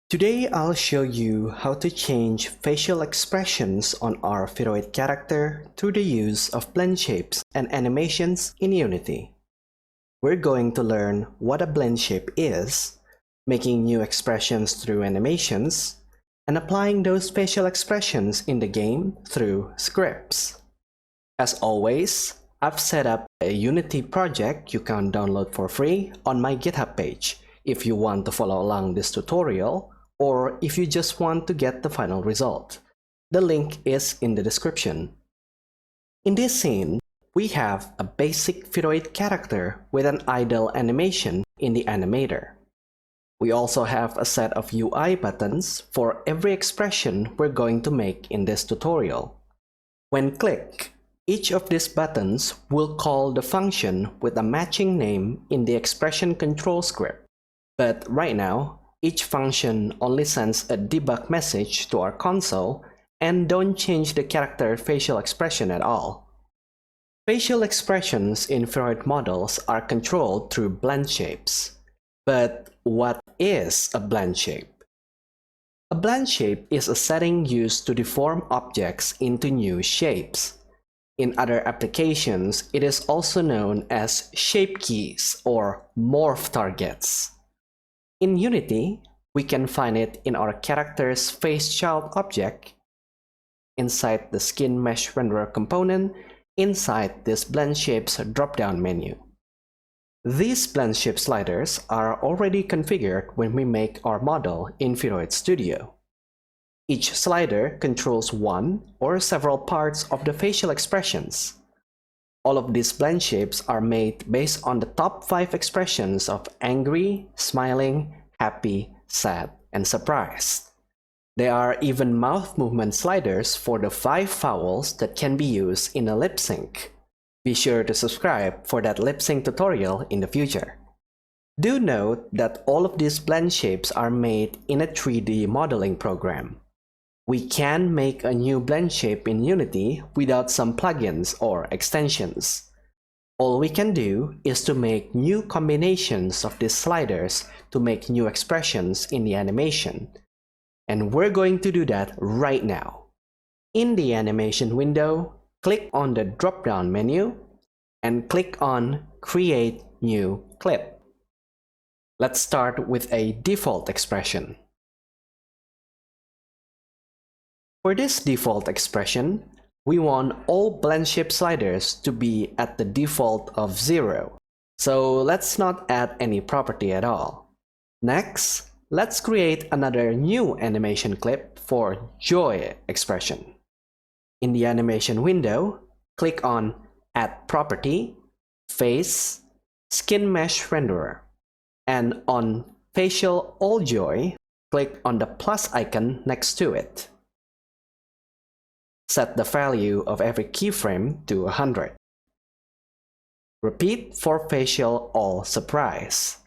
Today I'll show you how to change facial expressions on our VRoid character through the use of blend shapes and animations in Unity. We're going to learn what a blend shape is, making new expressions through animations, and applying those facial expressions in the game through scripts. As always, I've set up a Unity project you can download for free on my GitHub page if you want to follow along this tutorial, or if you just want to get the final result. The link is in the description. In this scene, we have a basic VRoid character with an idle animation in the Animator. We also have a set of UI buttons for every expression we're going to make in this tutorial. When clicked, each of these buttons will call the function with a matching name in the expression control script. But right now, each function only sends a debug message to our console and don't change the character facial expression at all. Facial expressions in VRoid models are controlled through blend shapes. But what is a blend shape? A blend shape is a setting used to deform objects into new shapes. In other applications, it is also known as shape keys or morph targets. In Unity, we can find it in our character's face child object, inside the skin mesh renderer component, inside this blend shapes drop-down menu. These blend shape sliders are already configured when we make our model in VRoid Studio. Each slider controls one or several parts of the facial expressions. All of these blend shapes are made based on the top 5 expressions of angry, smiling, happy, sad, and surprised. There are even mouth movement sliders for the 5 vowels that can be used in a lip sync. Be sure to subscribe for that lip sync tutorial in the future. Do note that all of these blend shapes are made in a 3D modeling program. We can make a new blend shape in Unity without some plugins or extensions. All we can do is to make new combinations of these sliders to make new expressions in the animation. And we're going to do that right now. In the animation window, click on the drop-down menu and click on Create New Clip. Let's start with a default expression. For this default expression, we want all blend shape sliders to be at the default of 0. So let's not add any property at all. Next, let's create another new animation clip for joy expression. In the animation window, click on Add Property, Face, Skin Mesh Renderer, and on Facial All Joy, click on the plus icon next to it. Set the value of every keyframe to 100. Repeat for facial all surprise.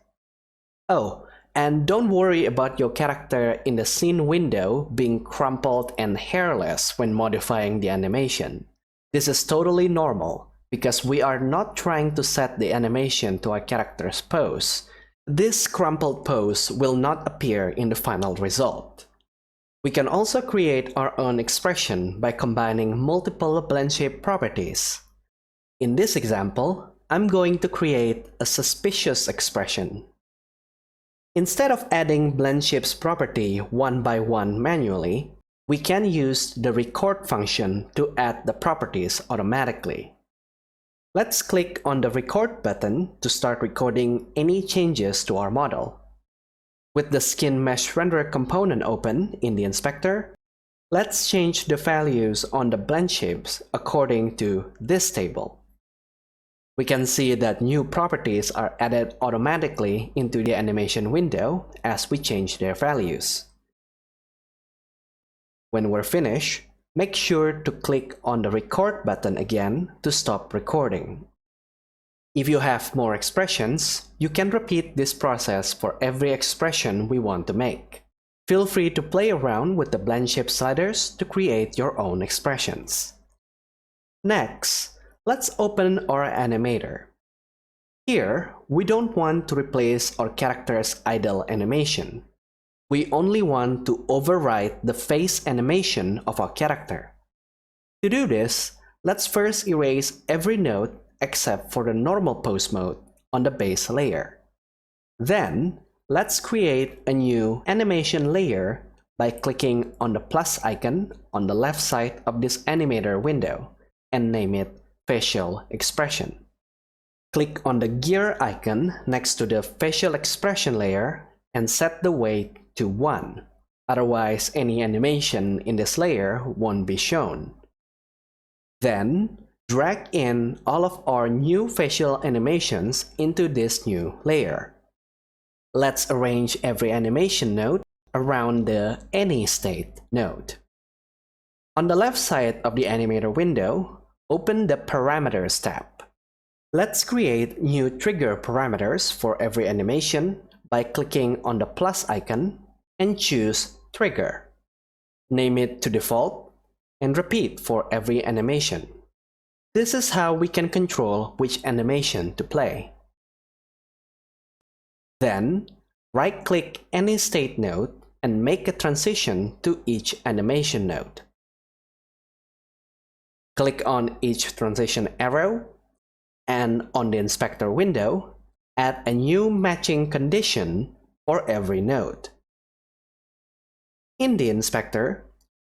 Oh, and don't worry about your character in the scene window being crumpled and hairless when modifying the animation. This is totally normal because we are not trying to set the animation to our character's pose. This crumpled pose will not appear in the final result. We can also create our own expression by combining multiple blend shape properties. In this example, I'm going to create a suspicious expression. Instead of adding blend shapes property one by one manually, we can use the record function to add the properties automatically. Let's click on the record button to start recording any changes to our model. With the skin mesh renderer component open in the inspector, let's change the values on the blend shapes according to this table. We can see that new properties are added automatically into the animation window as we change their values. When we're finished, make sure to click on the record button again to stop recording. If you have more expressions, you can repeat this process for every expression we want to make. Feel free to play around with the blend shape sliders to create your own expressions. Next, let's open our Animator. Here, we don't want to replace our character's idle animation. We only want to overwrite the face animation of our character. To do this, let's first erase every node except for the normal pose mode on the base layer. Then, let's create a new animation layer by clicking on the plus icon on the left side of this Animator window and name it Facial Expression. Click on the gear icon next to the Facial Expression layer and set the weight to 1. Otherwise, any animation in this layer won't be shown. Then, drag in all of our new facial animations into this new layer. Let's arrange every animation node around the Any State node. On the left side of the Animator window, open the Parameters tab. Let's create new trigger parameters for every animation by clicking on the plus icon and choose Trigger. Name it to default and repeat for every animation. This is how we can control which animation to play. Then, right-click any state node and make a transition to each animation node. Click on each transition arrow, and on the inspector window, add a new matching condition for every node. In the inspector,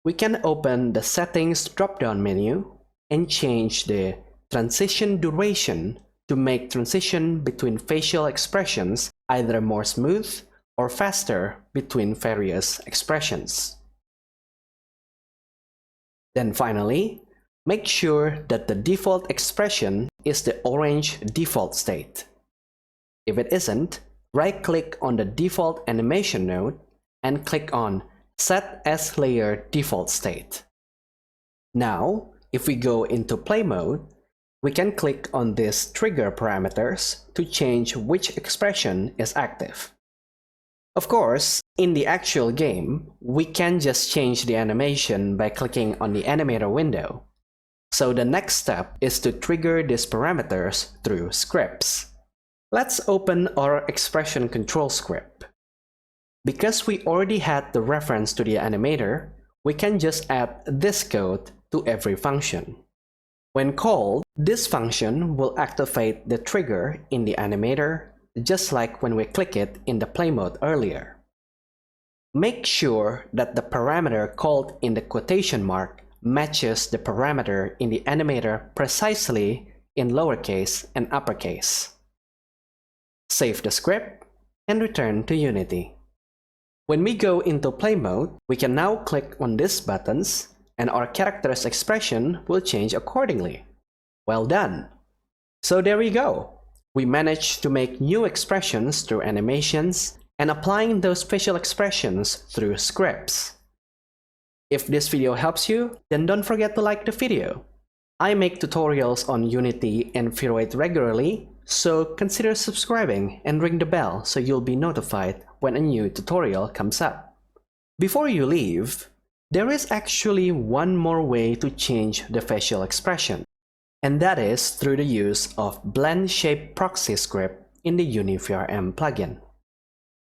we can open the Settings drop-down menu and change the transition duration to make transition between facial expressions either more smooth or faster between various expressions. Then finally, make sure that the default expression is the orange default state. If it isn't, right-click on the default animation node and click on Set as Layer Default State. Now, if we go into play mode, we can click on these trigger parameters to change which expression is active. Of course, in the actual game, we can just change the animation by clicking on the Animator window. So the next step is to trigger these parameters through scripts. Let's open our expression control script. Because we already had the reference to the Animator, we can just add this code to every function. When called, this function will activate the trigger in the Animator, just like when we click it in the play mode earlier. Make sure that the parameter called in the quotation mark matches the parameter in the Animator precisely in lowercase and uppercase. Save the script and return to Unity. When we go into play mode, we can now click on these buttons and our character's expression will change accordingly. Well done! So there we go! We managed to make new expressions through animations and applying those facial expressions through scripts. If this video helps you, then don't forget to like the video. I make tutorials on Unity and VRoid regularly, so consider subscribing and ring the bell so you'll be notified when a new tutorial comes up. Before you leave, there is actually one more way to change the facial expression, and that is through the use of Blendshape proxy script in the UniVRM plugin.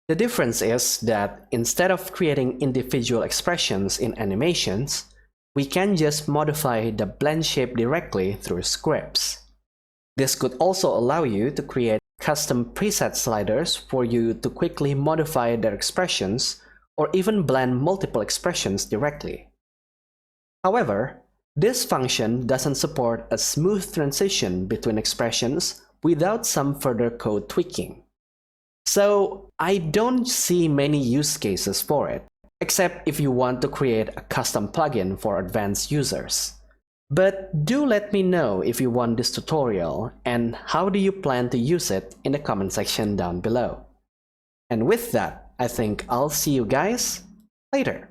The difference is that instead of creating individual expressions in animations, we can just modify the Blendshape directly through scripts. This could also allow you to create custom preset sliders for you to quickly modify their expressions or even blend multiple expressions directly. However, this function doesn't support a smooth transition between expressions without some further code tweaking. So I don't see many use cases for it, except if you want to create a custom plugin for advanced users. But do let me know if you want this tutorial and how do you plan to use it in the comment section down below. And with that, I think I'll see you guys later.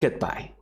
Goodbye.